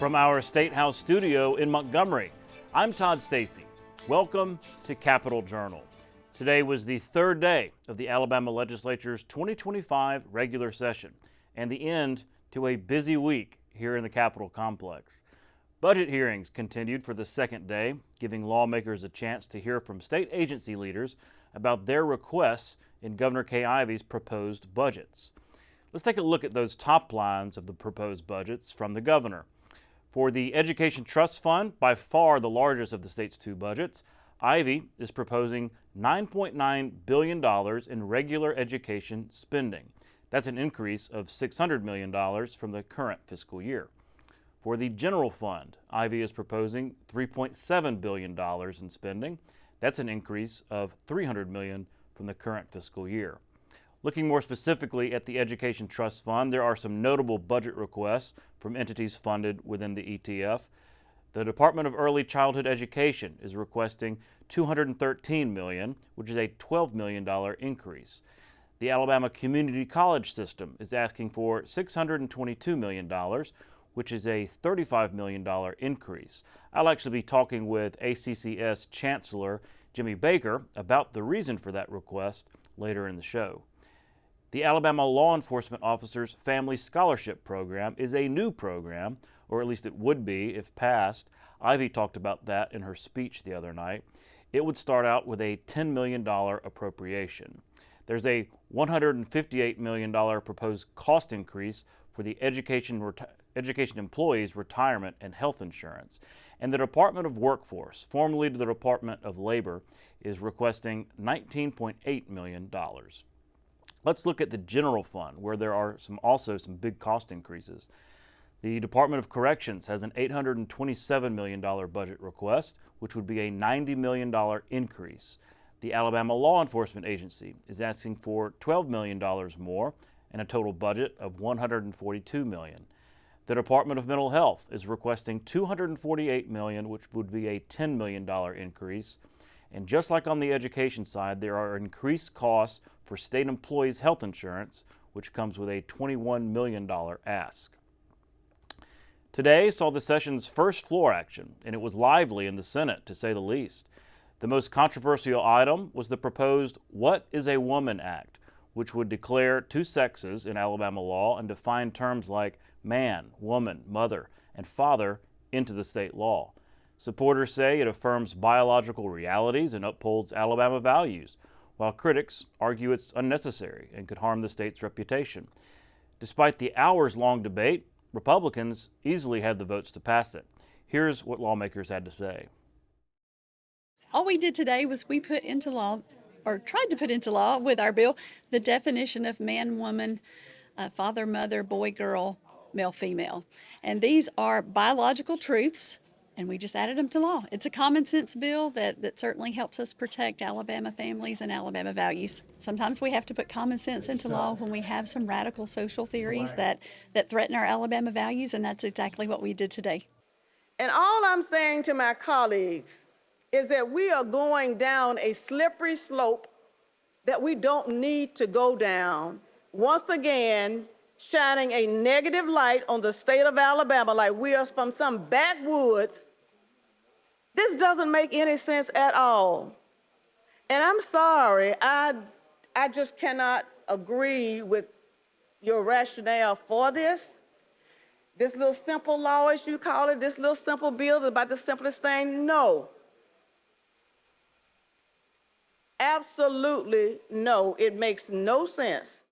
From our State House studio in Montgomery, I'm Todd Stacy. Welcome to Capitol Journal. Today was the third day of the Alabama Legislature's 2025 regular session and the end to a busy week here in the Capitol complex. Budget hearings continued for the second day, giving lawmakers a chance to hear from state agency leaders about their requests in Governor Kay Ivey's proposed budgets. Let's take a look at those top lines of the proposed budgets from the governor. For the Education Trust Fund, by far the largest of the state's two budgets, Ivey is proposing $9.9 billion in regular education spending. That's an increase of $600 million from the current fiscal year. For the General Fund, Ivey is proposing $3.7 billion in spending. That's an increase of $300 million from the current fiscal year. Looking more specifically at the Education Trust Fund, there are some notable budget requests from entities funded within the ETF. The Department of Early Childhood Education is requesting $213 million, which is a $12 million increase. The Alabama Community College System is asking for $622 million, which is a $35 million increase. I'll actually be talking with ACCS Chancellor Jimmy Baker about the reason for that request later in the show. The Alabama Law Enforcement Officers Family Scholarship Program is a new program, or at least it would be if passed. Ivey talked about that in her speech the other night. It would start out with a $10 million appropriation. There's a $158 million proposed cost increase for the education employees' retirement and health insurance. And the Department of Workforce, formerly the Department of Labor, is requesting $19.8 million. Let's look at the General Fund, where there are also some big cost increases. The Department of Corrections has an $827 million budget request, which would be a $90 million increase. The Alabama Law Enforcement Agency is asking for $12 million more and a total budget of $142 million. The Department of Mental Health is requesting $248 million, which would be a $10 million increase. And just like on the education side, there are increased costs for state employees' health insurance, which comes with a $21 million ask. Today saw the session's first floor action, and it was lively in the Senate, to say the least. The most controversial item was the proposed What is a Woman Act, which would declare two sexes in Alabama law and define terms like man, woman, mother, and father into the state law. Supporters say it affirms biological realities and upholds Alabama values, while critics argue it's unnecessary and could harm the state's reputation. Despite the hours-long debate, Republicans easily had the votes to pass it. Here's what lawmakers had to say. All we did today was we put into law, or tried to put into law with our bill, the definition of man, woman, father, mother, boy, girl, male, female. And these are biological truths, and we just added them to law. It's a common sense bill that certainly helps us protect Alabama families and Alabama values. Sometimes we have to put common sense into law when we have some radical social theories that threaten our Alabama values, and that's exactly what we did today. And all I'm saying to my colleagues is that we are going down a slippery slope that we don't need to go down. Once again, shining a negative light on the state of Alabama like we are from some backwoods. This doesn't make any sense at all. And I'm sorry, I just cannot agree with your rationale for this. This little simple law, as you call it, this little simple bill is about the simplest thing. No. Absolutely no. It makes no sense.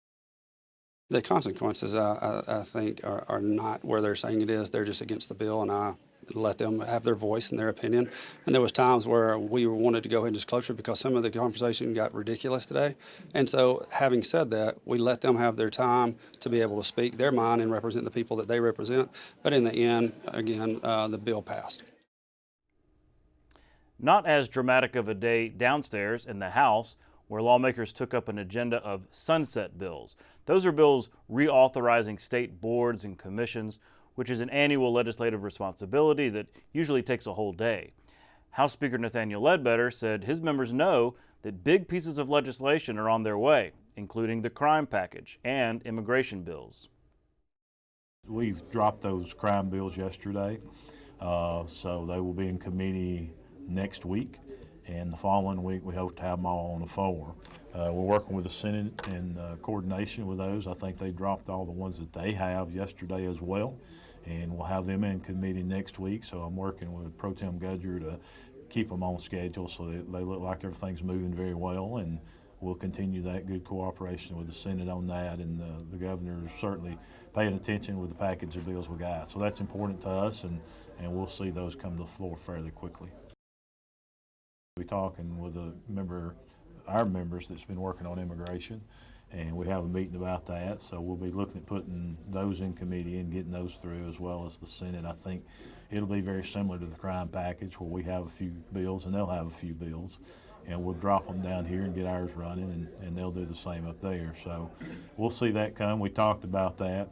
The consequences, I think, are not where they're saying it is. They're just against the bill, and I let them have their voice and their opinion. And there was times where we wanted to go ahead and just close it because some of the conversation got ridiculous today. And so, having said that, we let them have their time to be able to speak their mind and represent the people that they represent. But in the end, again, the bill passed. Not as dramatic of a day downstairs in the House, where lawmakers took up an agenda of sunset bills. Those are bills reauthorizing state boards and commissions, which is an annual legislative responsibility that usually takes a whole day. House Speaker Nathaniel Ledbetter said his members know that big pieces of legislation are on their way, including the crime package and immigration bills. We've dropped those crime bills yesterday, so they will be in committee next week, and the following week we hope to have them all on the floor. We're working with the Senate in coordination with those. I think they dropped all the ones that they have yesterday as well, and we'll have them in committee next week. So I'm working with Pro Tem Gudger to keep them on schedule so that they look like everything's moving very well, and we'll continue that good cooperation with the Senate on that, and the governor is certainly paying attention with the package of bills we got. So that's important to us, and we'll see those come to the floor fairly quickly. We're talking with our members that's been working on immigration, and we have a meeting about that. So we'll be looking at putting those in committee and getting those through, as well as the Senate. I think it'll be very similar to the crime package, where we have a few bills and they'll have a few bills, and we'll drop them down here and get ours running, and they'll do the same up there. So we'll see that come. We talked about that,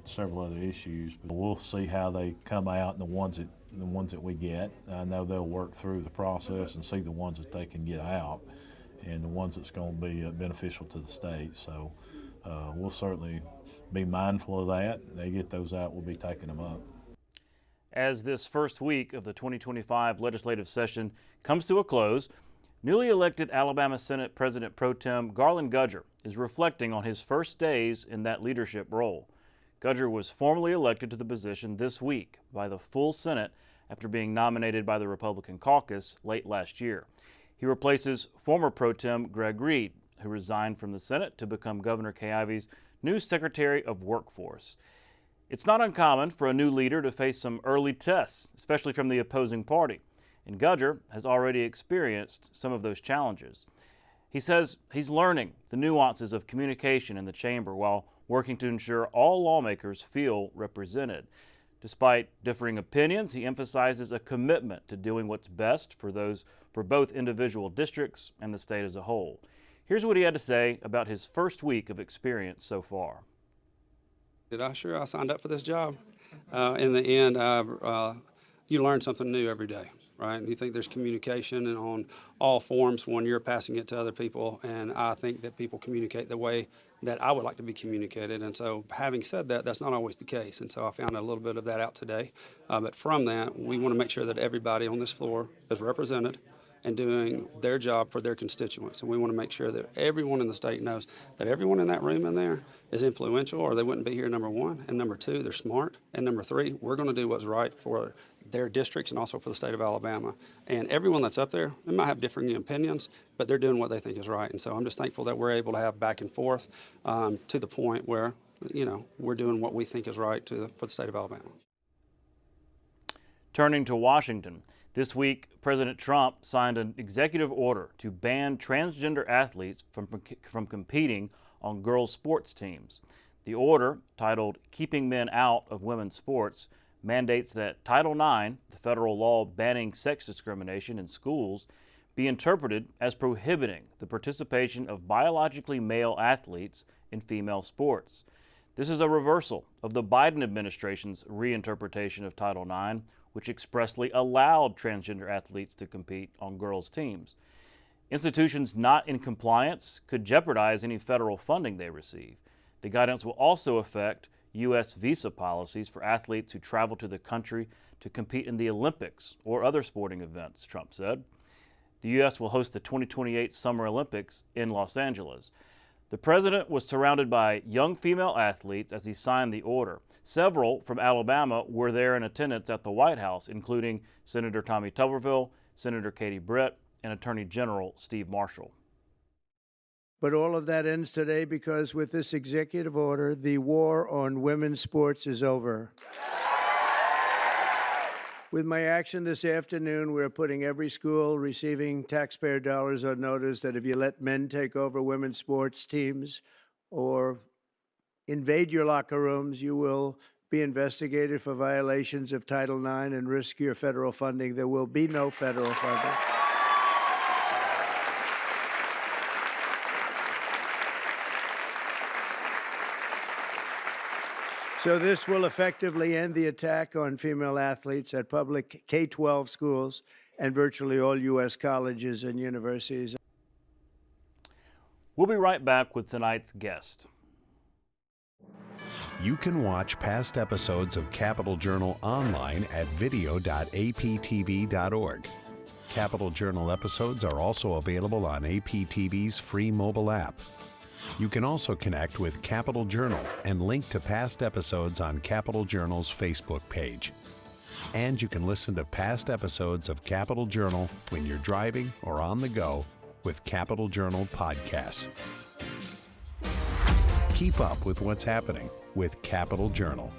several other issues, but we'll see how they come out, and the ones that we get. I know they'll work through the process and see the ones that they can get out, and the ones that's going to be beneficial to the state. So we'll certainly be mindful of that. They get those out, we'll be taking them up. As this first week of the 2025 legislative session comes to a close, newly elected Alabama Senate President Pro Tem Garland Gudger is reflecting on his first days in that leadership role. Gudger was formally elected to the position this week by the full Senate after being nominated by the Republican caucus late last year. He replaces former Pro Tem Greg Reed, who resigned from the Senate to become Governor Kay Ivey's new Secretary of Workforce. It's not uncommon for a new leader to face some early tests, especially from the opposing party, and Gudger has already experienced some of those challenges. He says he's learning the nuances of communication in the chamber while working to ensure all lawmakers feel represented. Despite differing opinions, he emphasizes a commitment to doing what's best for both individual districts and the state as a whole. Here's what he had to say about his first week of experience so far. I signed up for this job. In the end, you learn something new every day, right? You think there's communication and on all forms when you're passing it to other people, and I think that people communicate the way that I would like to be communicated. And so having said that, that's not always the case. And so I found a little bit of that out today. But from that, we want to make sure that everybody on this floor is represented and doing their job for their constituents. And we want to make sure that everyone in the state knows that everyone in that room in there is influential, or they wouldn't be here, number one. And number two, they're smart. And number three, we're going to do what's right for their districts and also for the state of Alabama. And everyone that's up there, they might have differing opinions, but they're doing what they think is right. And so I'm just thankful that we're able to have back and forth to the point where, we're doing what we think is right for the state of Alabama. Turning to Washington, this week, President Trump signed an executive order to ban transgender athletes from competing on girls' sports teams. The order, titled Keeping Men Out of Women's Sports, mandates that Title IX, the federal law banning sex discrimination in schools, be interpreted as prohibiting the participation of biologically male athletes in female sports. This is a reversal of the Biden administration's reinterpretation of Title IX, which expressly allowed transgender athletes to compete on girls' teams. Institutions not in compliance could jeopardize any federal funding they receive. The guidance will also affect U.S. visa policies for athletes who travel to the country to compete in the Olympics or other sporting events, Trump said. The U.S. will host the 2028 Summer Olympics in Los Angeles. The president was surrounded by young female athletes as he signed the order. Several from Alabama were there in attendance at the White House, including Senator Tommy Tuberville, Senator Katie Britt, and Attorney General Steve Marshall. But all of that ends today because with this executive order, the war on women's sports is over. With my action this afternoon, we're putting every school receiving taxpayer dollars on notice that if you let men take over women's sports teams or invade your locker rooms, you will be investigated for violations of Title IX and risk your federal funding. There will be no federal funding. So this will effectively end the attack on female athletes at public K-12 schools and virtually all U.S. colleges and universities. We'll be right back with tonight's guest. You can watch past episodes of Capital Journal online at video.aptv.org. Capital Journal episodes are also available on APTV's free mobile app. You can also connect with Capital Journal and link to past episodes on Capital Journal's Facebook page. And you can listen to past episodes of Capital Journal when you're driving or on the go with Capital Journal podcasts. Keep up with what's happening with Capital Journal.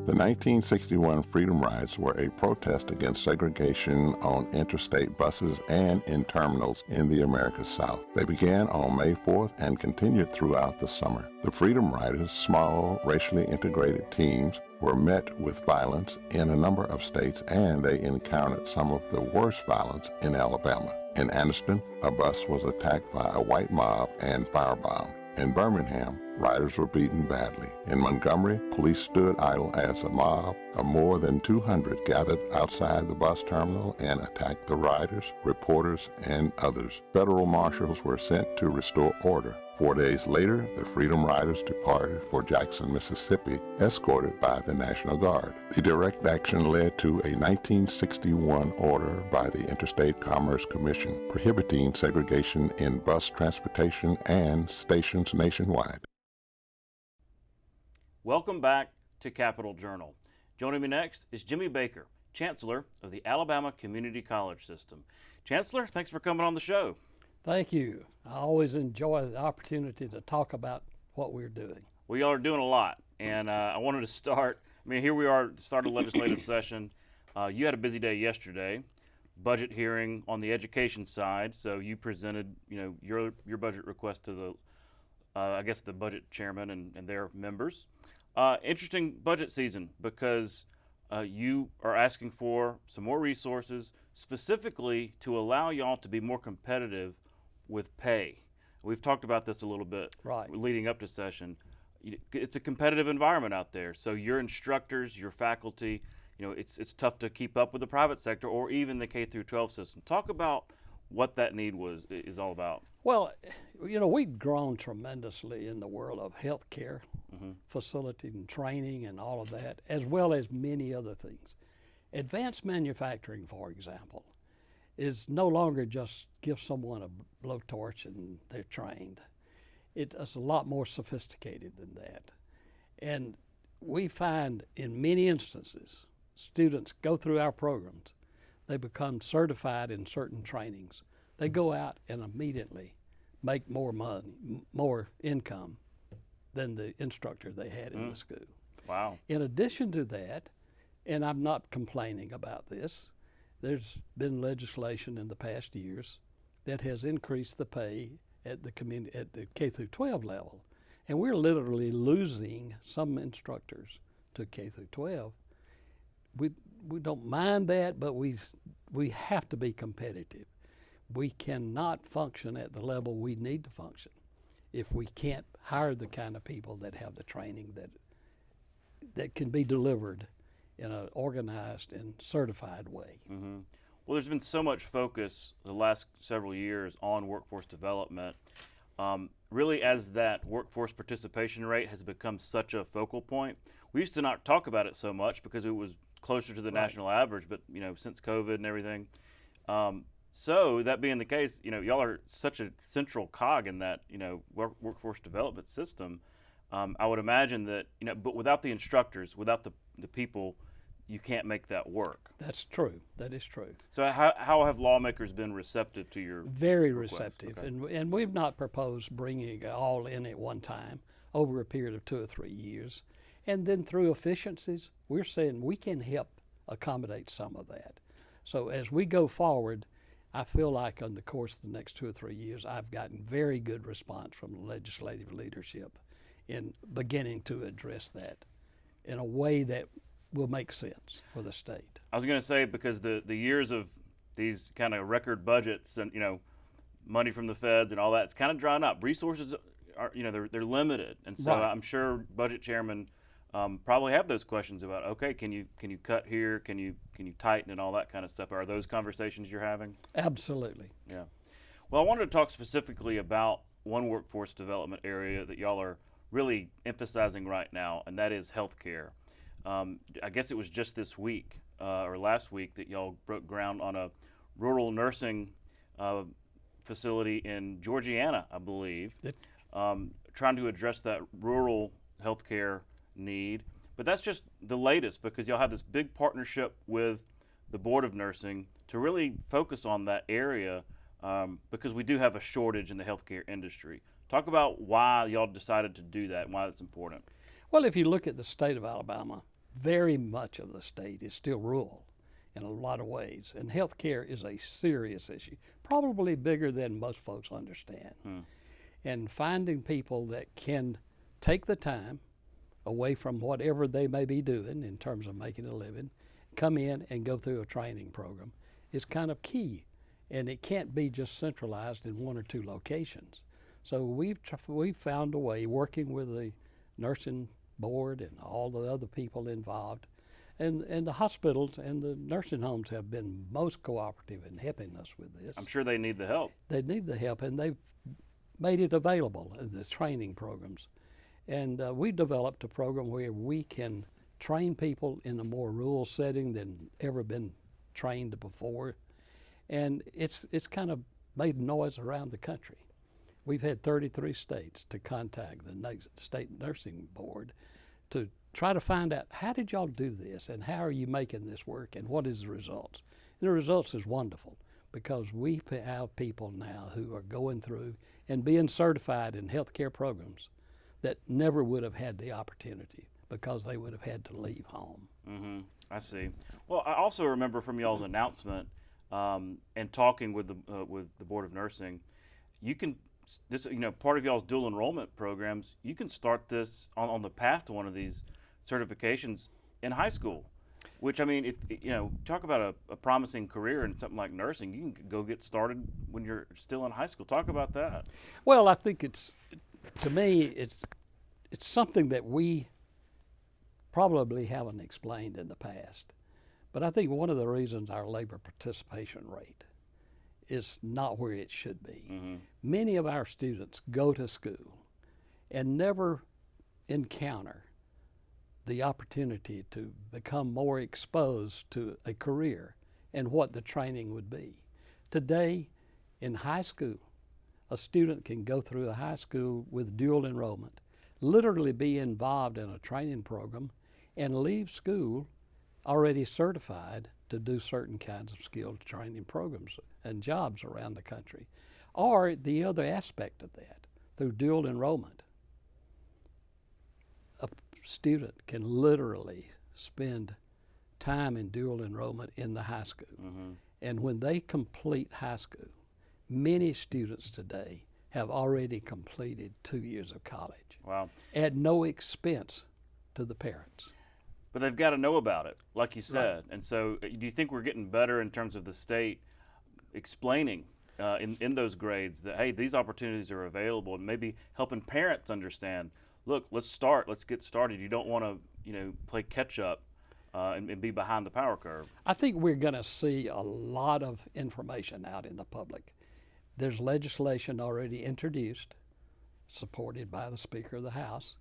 The 1961 Freedom Rides were a protest against segregation on interstate buses and in terminals in the America's South. They began on May 4th and continued throughout the summer. The Freedom Riders, small, racially integrated teams, were met with violence in a number of states, and they encountered some of the worst violence in Alabama. In Anniston, a bus was attacked by a white mob and firebombed. In Birmingham, riders were beaten badly. In Montgomery, police stood idle as a mob of more than 200 gathered outside the bus terminal and attacked the riders, reporters, and others. Federal marshals were sent to restore order. 4 days later, the Freedom Riders departed for Jackson, Mississippi, escorted by the National Guard. The direct action led to a 1961 order by the Interstate Commerce Commission prohibiting segregation in bus transportation and stations nationwide. Welcome back to Capital Journal. Joining me next is Jimmy Baker, Chancellor of the Alabama Community College System. Chancellor, thanks for coming on the show. Thank you. I always enjoy the opportunity to talk about what we're doing. We are doing a lot, and I wanted to start. Here we are at the start of the legislative session. You had a busy day yesterday, budget hearing on the education side. So you presented, your budget request to the, the budget chairman and their members. Interesting budget season because you are asking for some more resources, specifically to allow y'all to be more competitive with pay. We've talked about this a little bit leading up to session. It's a competitive environment out there. So your instructors, your faculty, it's tough to keep up with the private sector or even the K through 12 system. Talk about what that need is all about. Well, we've grown tremendously in the world of healthcare, facility and training and all of that, as well as many other things. Advanced manufacturing, for example, is no longer just give someone a blowtorch and they're trained. It's a lot more sophisticated than that. And we find in many instances, students go through our programs, they become certified in certain trainings. They go out and immediately make more money, more income than the instructor they had in the school. Wow. In addition to that, and I'm not complaining about this, there's been legislation in the past years that has increased the pay at the K through 12 level, and we're literally losing some instructors to K through 12. We don't mind that, but we have to be competitive. We cannot function at the level we need to function if we can't hire the kind of people that have the training that can be delivered in an organized and certified way. Mm-hmm. Well, there's been so much focus the last several years on workforce development. Really, as that workforce participation rate has become such a focal point, we used to not talk about it so much because it was closer to the national average, but since COVID and everything. So that being the case, y'all are such a central cog in that, workforce development system. I would imagine that, but without the instructors, without the people, you can't make that work. That's true. That is true. So how have lawmakers been receptive to your Very request? receptive. Okay. And we've not proposed bringing it all in at one time over a period of 2 or 3 years. And then through efficiencies, we're saying we can help accommodate some of that. So as we go forward, I feel like in the course of the next 2 or 3 years, I've gotten very good response from the legislative leadership in beginning to address that in a way that will make sense for the state. I was going to say, because the years of these kind of record budgets and money from the feds and all that, it's kind of drying up. Resources are, they're limited, and so Right. I'm sure budget chairman probably have those questions about, okay, can you cut here, can you tighten and all that kind of stuff. Are those conversations you're having? Absolutely. Yeah. Well, I wanted to talk specifically about one workforce development area that y'all are really emphasizing right now, and that is healthcare. I guess it was just this week or last week that y'all broke ground on a rural nursing facility in Georgiana, I believe, trying to address that rural healthcare need. But that's just the latest, because y'all have this big partnership with the Board of Nursing to really focus on that area, because we do have a shortage in the healthcare industry. Talk about why y'all decided to do that and why it's important. Well, if you look at the state of Alabama, very much of the state is still rural in a lot of ways, and health care is a serious issue, probably bigger than most folks understand. And finding people that can take the time away from whatever they may be doing in terms of making a living, come in and go through a training program is kind of key, and it can't be just centralized in one or two locations. So we've found a way, working with the nursing board and all the other people involved, and the hospitals and the nursing homes have been most cooperative in helping us with this. I'm sure they need the help. They need the help, and they've made it available in the training programs. And we developed a program where we can train people in a more rural setting than ever been trained before. And it's kind of made noise around the country. We've had 33 states to contact the state nursing board to try to find out, how did y'all do this, and how are you making this work, and what is the results? And the results is wonderful, because we have people now who are going through and being certified in healthcare programs that never would have had the opportunity because they would have had to leave home. I see. Well, I also remember from y'all's announcement and talking with the Board of Nursing, you can, part of y'all's dual enrollment programs, you can start this on the path to one of these certifications in high school, which, I mean, if talk about a promising career in something like nursing, you can go get started when you're still in high school. Talk about that. Well, I think to me, it's something that we probably haven't explained in the past. But I think one of the reasons our labor participation rate is not where it should be. Many of our students go to school and never encounter the opportunity to become more exposed to a career and what the training would be. Today, in high school, a student can go through a high school with dual enrollment, literally be involved in a training program, and leave school already certified to do certain kinds of skilled training programs and jobs around the country. Or the other aspect of that, through dual enrollment, a student can literally spend time in dual enrollment in the high school. And when they complete high school, many students today have already completed 2 years of college. Wow. At no expense to the parents. But they've got to know about it, like you said. Right. And so do you think we're getting better in terms of the state explaining in those grades that, hey, these opportunities are available, and maybe helping parents understand, look, let's get started. You don't want to, play catch up and be behind the power curve. I think we're going to see a lot of information out in the public. There's legislation already introduced, supported by the Speaker of the House,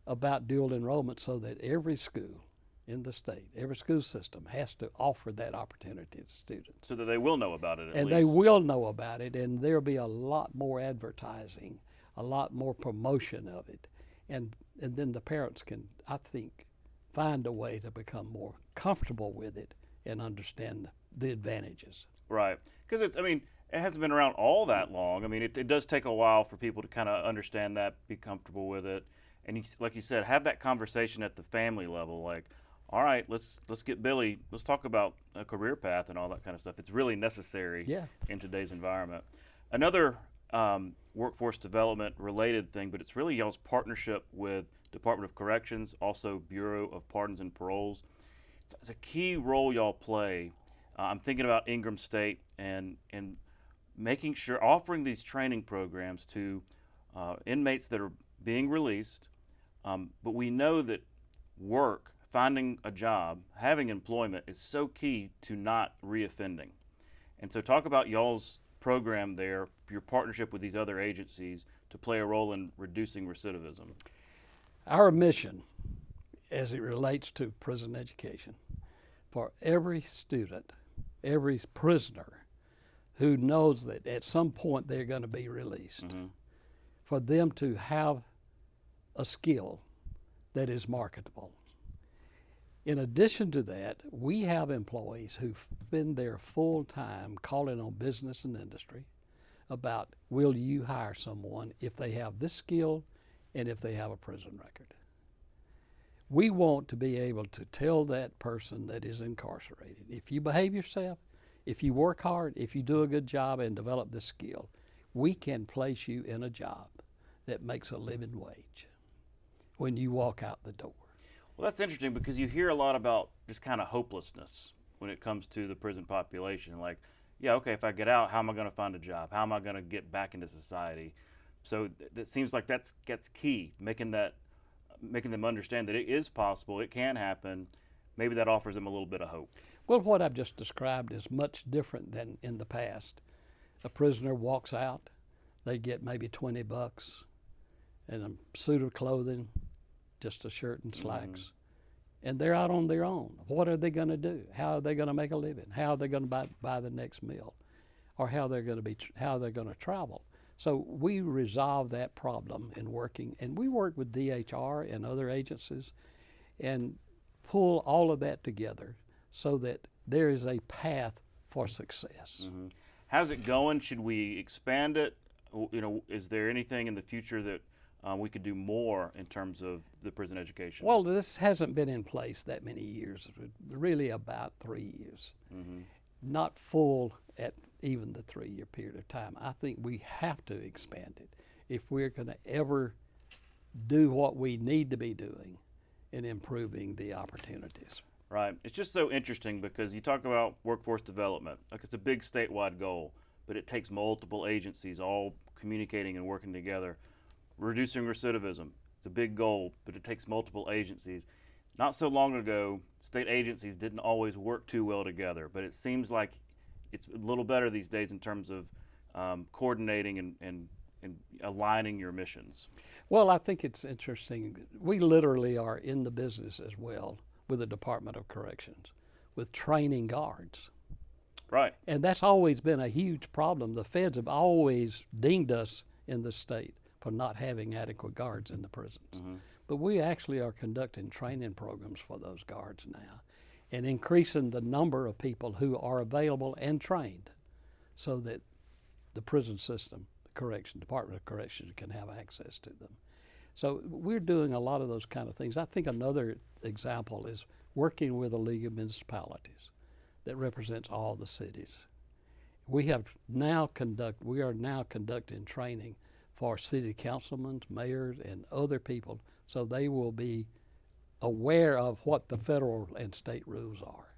about dual enrollment, so that every school in the state, every school system has to offer that opportunity to students. So that they will know about it at And least. they will know about it, and there'll be a lot more advertising, a lot more promotion of it. And then the parents can, I think, find a way to become more comfortable with it and understand the advantages. Right. Because it hasn't been around all that long. I mean, it does take a while for people to kind of understand that, be comfortable with it. And like you said, have that conversation at the family level, like, all right, let's get Billy, let's talk about a career path and all that kind of stuff. It's really necessary in today's environment. Another workforce development related thing, but it's really y'all's partnership with Department of Corrections, also Bureau of Pardons and Paroles. It's a key role y'all play. I'm thinking about Ingram State and making sure, offering these training programs to inmates that are being released, but we know that work, finding a job, having employment is so key to not reoffending. And so talk about y'all's program there, your partnership with these other agencies to play a role in reducing recidivism. Our mission, as it relates to prison education, for every student, every prisoner who knows that at some point they're going to be released, for them to have a skill that is marketable. In addition to that, we have employees who spend their full time calling on business and industry about, will you hire someone if they have this skill and if they have a prison record? We want to be able to tell that person that is incarcerated, if you behave yourself, if you work hard, if you do a good job and develop this skill, we can place you in a job that makes a living wage when you walk out the door. Well, that's interesting because you hear a lot about just kind of hopelessness when it comes to the prison population. Like, yeah, okay, if I get out, how am I going to find a job? How am I going to get back into society? So that seems like that's key, making them understand that it is possible, it can happen. Maybe that offers them a little bit of hope. Well, what I've just described is much different than in the past. A prisoner walks out, they get maybe $20 and a suit of clothing, just a shirt and slacks, and they're out on their own. What are they going to do? How are they going to make a living? How are they going to buy the next meal, or how they're going to travel? So we resolve that problem in working, and we work with DHR and other agencies, and pull all of that together so that there is a path for success. How's it going? Should we expand it? You know, is there anything in the future that we could do more in terms of the prison education? Well, this hasn't been in place that many years, really about 3 years. Not full at even the 3-year period of time. I think we have to expand it if we're going to ever do what we need to be doing in improving the opportunities. Right. It's just so interesting because you talk about workforce development. Like, it's a big statewide goal, but it takes multiple agencies all communicating and working together. Reducing recidivism, it's a big goal, but it takes multiple agencies. Not so long ago, state agencies didn't always work too well together, but it seems like it's a little better these days in terms of coordinating and aligning your missions. Well, I think it's interesting. We literally are in the business as well with the Department of Corrections, with training guards. Right. And that's always been a huge problem. The feds have always dinged us in the state for not having adequate guards in the prisons. But we actually are conducting training programs for those guards now and increasing the number of people who are available and trained so that the prison system, the Department of Corrections can have access to them. So we're doing a lot of those kind of things. I think another example is working with a League of Municipalities that represents all the cities. We are now conducting training for city councilmen, mayors, and other people so they will be aware of what the federal and state rules are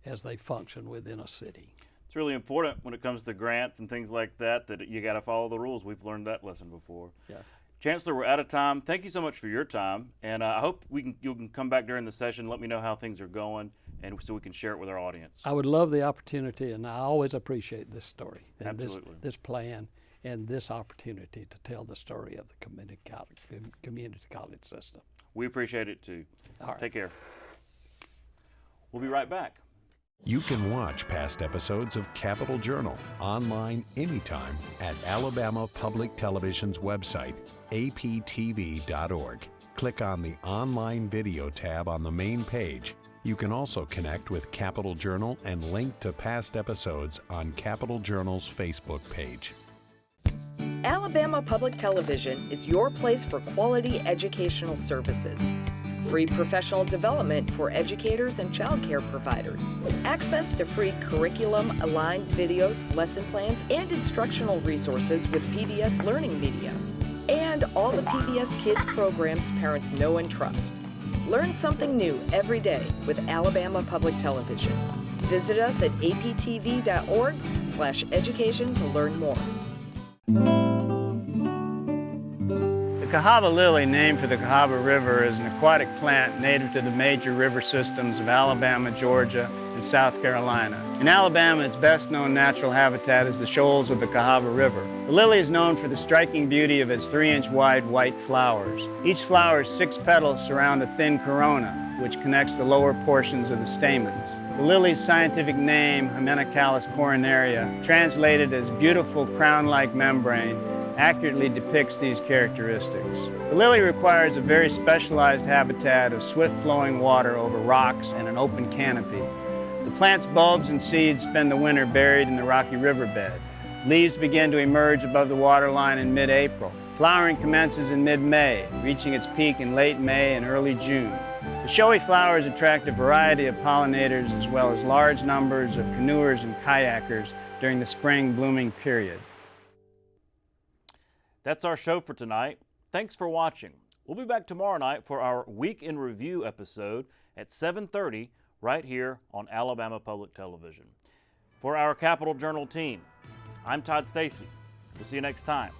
as they function within a city. It's really important when it comes to grants and things like that you got to follow the rules. We've learned that lesson before. Yeah. Chancellor, we're out of time. Thank you so much for your time, and I hope you can come back during the session, let me know how things are going, and so we can share it with our audience. I would love the opportunity, and I always appreciate this story and Absolutely. this plan and this opportunity to tell the story of the community college system. We appreciate it too. All right. Take care. We'll be right back. You can watch past episodes of Capital Journal online anytime at Alabama Public Television's website, aptv.org. Click on the Online Video tab on the main page. You can also connect with Capital Journal and link to past episodes on Capital Journal's Facebook page. Alabama Public Television is your place for quality educational services. Free professional development for educators and child care providers. Access to free curriculum-aligned videos, lesson plans, and instructional resources with PBS Learning Media. And all the PBS Kids programs parents know and trust. Learn something new every day with Alabama Public Television. Visit us at aptv.org/education to learn more. Cahaba lily, named for the Cahaba River, is an aquatic plant native to the major river systems of Alabama, Georgia, and South Carolina. In Alabama, its best known natural habitat is the shoals of the Cahaba River. The lily is known for the striking beauty of its 3-inch wide white flowers. Each flower's 6 petals surround a thin corona, which connects the lower portions of the stamens. The lily's scientific name, Hymenocallis coronaria, translated as beautiful crown-like membrane, accurately depicts these characteristics. The lily requires a very specialized habitat of swift-flowing water over rocks and an open canopy. The plant's bulbs and seeds spend the winter buried in the rocky riverbed. Leaves begin to emerge above the waterline in mid-April. Flowering commences in mid-May, reaching its peak in late May and early June. The showy flowers attract a variety of pollinators as well as large numbers of canoers and kayakers during the spring blooming period. That's our show for tonight. Thanks for watching. We'll be back tomorrow night for our Week in Review episode at 7:30 right here on Alabama Public Television. For our Capital Journal team, I'm Todd Stacy. We'll see you next time.